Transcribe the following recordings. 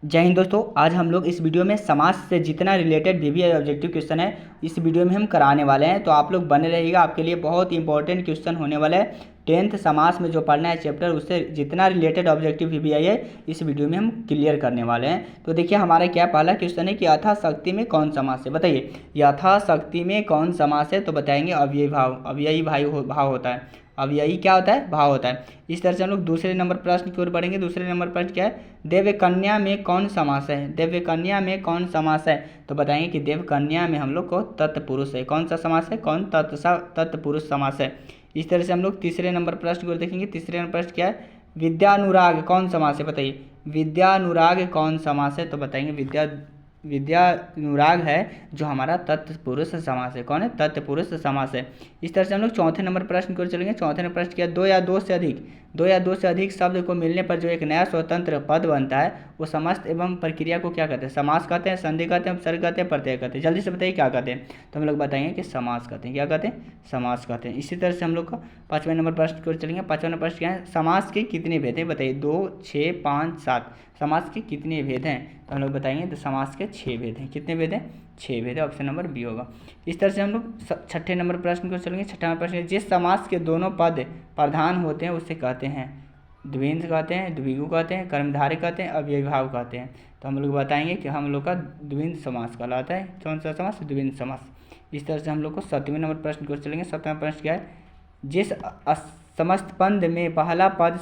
जय हिंद दोस्तों। आज हम लोग इस वीडियो में समाज से जितना रिलेटेड वीवीआई ऑब्जेक्टिव क्वेश्चन है इस वीडियो में हम कराने वाले हैं, तो आप लोग बने रहिएगा। आपके लिए बहुत इंपॉर्टेंट क्वेश्चन होने वाला है। 10th समाज में जो पढ़ना है चैप्टर, उससे जितना रिलेटेड ऑब्जेक्टिव वीवीआई है इस वीडियो में हम क्लियर करने वाले हैं। तो देखिए हमारा क्या पहला क्वेश्चन है कि यथाशक्ति में कौन समास है। बताइए यथाशक्ति में कौन समास है, तो बताएंगे अव्ययी भाव। अव्ययी भाव होता है। अव्ययी क्या होता है? भाव होता है। इस तरह से हम लोग दूसरे नंबर प्रश्न की ओर बढ़ेंगे। दूसरे नंबर प्रश्न क्या है? देव कन्या में कौन समास है। देव कन्या में कौन समास है, तो बताएंगे कि देव कन्या में हम लोग को तत्पुरुष है। कौन सा समास है? कौन तत्पुरुष समास है। इस तरह से हम लोग तीसरे नंबर प्रश्न को देखेंगे। तीसरे नंबर प्रश्न क्या है? विद्यानुराग कौन समास है। बताइए विद्यानुराग कौन समास है, तो बताएंगे विद्यानुराग है जो हमारा तत्पुरुष समास है। कौन है? तत्पुरुष समास है। इस तरह से हम लोग चौथे नंबर प्रश्न की ओर चलेंगे। चौथे नंबर प्रश्न क्या? दो या दो से अधिक शब्द को मिलने पर जो एक नया स्वतंत्र पद बनता है वो समस्त एवं प्रक्रिया को क्या कहते हैं? समास कहते हैं, संधि कहते हैं, उपसर्ग कहते हैं, प्रत्यय कहते हैं। जल्दी से बताइए क्या कहते हैं, तो हम लोग बताएंगे कि समास कहते हैं। क्या कहते हैं? समास कहते हैं। इसी तरह से हम लोग का पाँचवें नंबर प्रश्न की ओर चलेंगे। पाँचवें नंबर प्रश्न क्या है? समास के कितने भेद हैं? बताइए 2, 6, 5, 7 समास के कितने भेद हैं, तो हम लोग बताएंगे तो समास के 6 भेद हैं। कितने भेद हैं? 6 भेद है। ऑप्शन नंबर बी होगा। इस तरह से हम लोग छठे नंबर प्रश्न को चलेंगे। छठा नंबर प्रश्न जिस समास के दोनों पद प्रधान होते हैं उसे कहते हैं द्विंद कहते हैं, द्विगु कहते हैं, कर्मधारय कहते हैं, अव्ययी भाव कहते हैं। तो हम लोग बताएंगे कि हम लोग का द्विंद समास कहलाता है। कौन सा समास? द्विंद समास। इस तरह से हम लोग को 7वें नंबर प्रश्न को चलेंगे। 7वां प्रश्न क्या है? जिस समस्त पद में पहला पद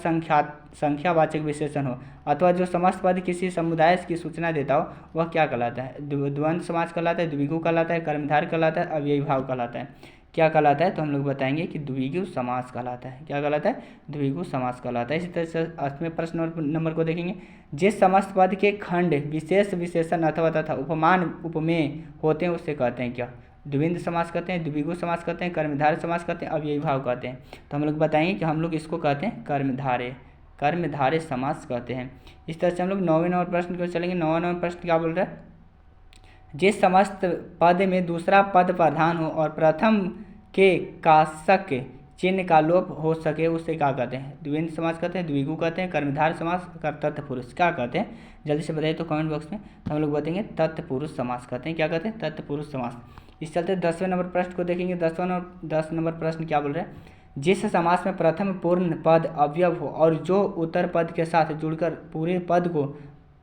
संख्यावाचक विशेषण हो अथवा जो समस्त पद किसी समुदाय की सूचना देता हो वह क्या कहलाता है? द्वंद्व समास कहलाता है, द्विगु कहलाता है, कर्मधारय कहलाता है, अव्ययी भाव कहलाता है। क्या कहलाता है? तो हम लोग बताएंगे कि द्विगु समास कहलाता है। क्या कहलाता है? द्विगु समास कहलाता है। इसी तरह से 8वें प्रश्न नंबर को देखेंगे। जिस समस्त पद के खंड विशेष विशेषण अथवा तथा उपमान उपमेय होते हैं उससे कहते हैं क्या? द्विंद समास कहते हैं, द्विगु समास कहते हैं, कर्मधारय समास कहते हैं, अव्ययी भाव कहते हैं। तो हम लोग बताएंगे कि हम लोग इसको कहते हैं कर्मधारय समास कहते हैं। इस तरह से हम लोग 9वें नंबर प्रश्न को चलेंगे। 9वां नंबर प्रश्न क्या बोल रहा है? जिस समस्त पद में दूसरा पद प्रधान हो और प्रथम के काशक चिन्ह का लोप हो सके उसे क्या कहते हैं? द्विंद समास कहते हैं, द्विगु कहते हैं, कर्मधारय समास, तत्पुरुष क्या कहते हैं? जल्दी से बताइए तो कमेंट बॉक्स में। तो हम लोग बताएंगे तत्पुरुष समास कहते हैं। क्या कहते हैं? तत्पुरुष समास। इस चलते 10वें नंबर प्रश्न को देखेंगे। 10 नंबर प्रश्न क्या बोल रहे हैं? जिस समास में प्रथम पूर्ण पद अवयव हो और जो उत्तर पद के साथ जुड़कर पूरे पद को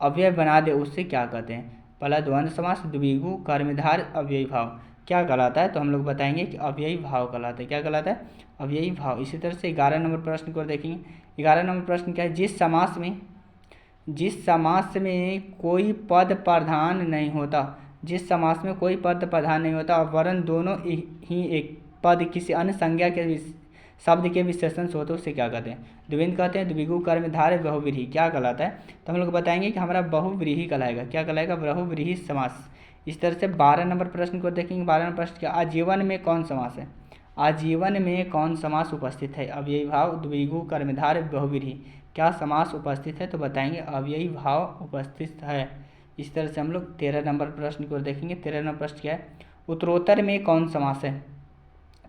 अवयव बना दे उससे क्या कहते हैं? पहला द्वंद्व समास, द्विगु, कर्मधारय, अव्ययी भाव क्या कहलाता है? तो हम लोग बताएंगे कि अव्ययी भाव कहलाता है। क्या कहलाता है? अव्ययी भाव। इसी तरह से 11 नंबर प्रश्न को देखेंगे। 11 नंबर प्रश्न क्या है? जिस समास में कोई पद प्रधान नहीं होता, जिस समास में कोई पद प्रधान नहीं होता और वरन दोनों ही एक पद किसी अन्य संज्ञा के शब्द के विशेषण से होते उसे क्या कहते हैं? द्विंद कहते हैं, द्विगु, कर्मधारय, बहुव्रीहि क्या कहलाता है? तो हम लोग बताएंगे कि हमारा बहुव्रीहि कहलाएगा। क्या कहलाएगा? बहुव्रीहि समास। इस तरह से 12 नंबर प्रश्न को देखेंगे। 12 नंबर प्रश्न क्या? आजीवन में कौन समास है? आजीवन में कौन समास उपस्थित है? अव्ययी भाव, द्विगु, कर्मधारय, बहुव्रीहि क्या समास उपस्थित है? तो बताएंगे अव्ययी भाव उपस्थित है। इस तरह से हम लोग 13 नंबर प्रश्न को देखेंगे। 13 नंबर प्रश्न क्या है? उत्तरोत्तर में कौन समास है?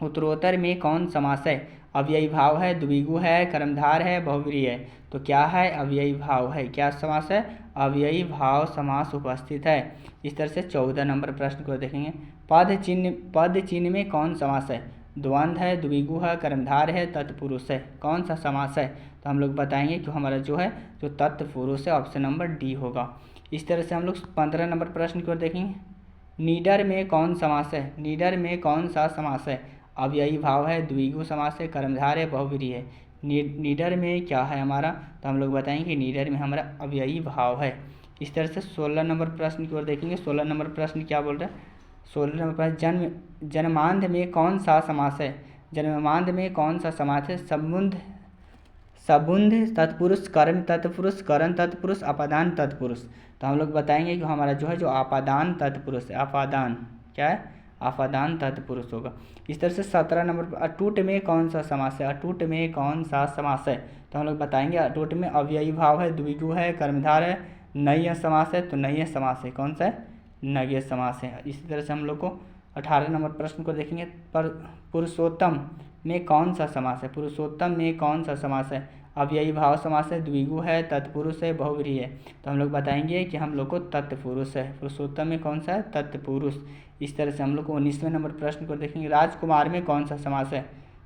उत्तरोत्तर में कौन समास है? अव्ययी भाव है, द्विगु है, कर्मधारय है, बहुव्रीहि है। तो क्या है? अव्ययी भाव है। क्या समास है? अव्ययी भाव समास उपस्थित है। इस तरह से 14 नंबर प्रश्न को देखेंगे। पद चिन्ह में कौन समास है? द्वंद्व है, द्विगु है, कर्मधारय है, तत्पुरुष है। कौन सा समास है? तो हम लोग बताएंगे कि हमारा जो तत्पुरुष है ऑप्शन नंबर डी होगा। इस तरह से हम लोग 15 नंबर प्रश्न की ओर देखेंगे। नीडर में कौन समास है? नीडर में कौन सा समास है? अव्ययी भाव है, द्विगु समास है, कर्मधारय है, बहुव्रीहि है। नीडर में क्या है हमारा? तो हम लोग बताएंगे कि नीडर में हमारा अव्ययी भाव है। इस तरह से 16 नंबर प्रश्न की ओर देखेंगे। 16 नंबर प्रश्न क्या बोल रहे हैं? 16 नंबर प्रश्न जन्मांध में कौन सा समास है? जन्मांध में कौन सा समास है? सबुंध तत्पुरुष, कर्म तत्पुरुष, करण तत्पुरुष, अपादान तत्पुरुष। तो हम लोग बताएंगे कि हमारा जो अपादान तत्पुरुष है। अपादान क्या है? अपादान तत्पुरुष होगा। इस तरह से 17 नंबर अटूट में कौन सा समास है? अटूट में कौन सा समास है? तो हम लोग बताएंगे अटूट में अव्ययी भाव है, द्विगु है, कर्मधारय है, नय्य समास है। तो नय्य समास है। कौन सा है? नय्य समास है। इसी तरह से हम लोग को 18 नंबर प्रश्न को देखेंगे। पर पुरुषोत्तम में कौन सा समास है? पुरुषोत्तम में कौन सा समास है? अव्ययी भाव समास है, द्विगु है, तत्पुरुष है, बहुव्रीहि है। तो हम लोग बताएंगे कि हम लोग को तत्पुरुष है। पुरुषोत्तम में कौन सा है? तत्पुरुष। इस तरह से हम लोग को 19वें नंबर प्रश्न को देखेंगे, राजकुमार में कौन सा समास है?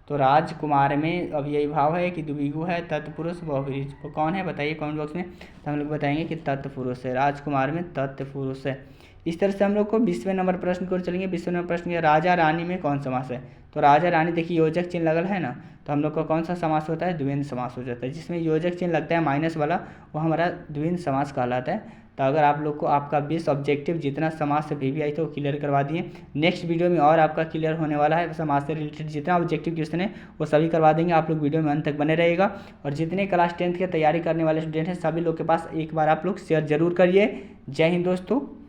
तो राजकुमार में अव्ययी भाव है कि द्विगु है, तत्पुरुष, बहुव्रीहि। तो कौन है बताइए कमेंट बॉक्स में। तो हम लोग बताएंगे कि तत्पुरुष है, राजकुमार में तत्पुरुष है। इस तरह से हम लोग को 20वें नंबर प्रश्न को चलेंगे। 20वें नंबर प्रश्न राजा रानी में कौन समास है? तो राजा रानी देखिए योजक चिन्ह लगल है ना, तो हम लोग का कौन सा समास होता है? द्विंद समास हो जाता है। जिसमें योजक चिन्ह लगता है माइनस वाला, वो हमारा द्विंद समास कहलाता है। तो अगर आप लोग को आपका 20 ऑब्जेक्टिव जितना समाज से भी आई था वो क्लियर करवा दिए। नेक्स्ट वीडियो में और आपका क्लियर होने वाला है, समाज से रिलेटेड जितना ऑब्जेक्टिव क्वेश्चन है वो सभी करवा देंगे। आप लोग वीडियो में अंत तक बने रहेगा। और जितने क्लास 10th की तैयारी करने वाले स्टूडेंट हैं सभी लोग के पास एक बार आप लोग शेयर जरूर करिए। जय हिंद दोस्तों।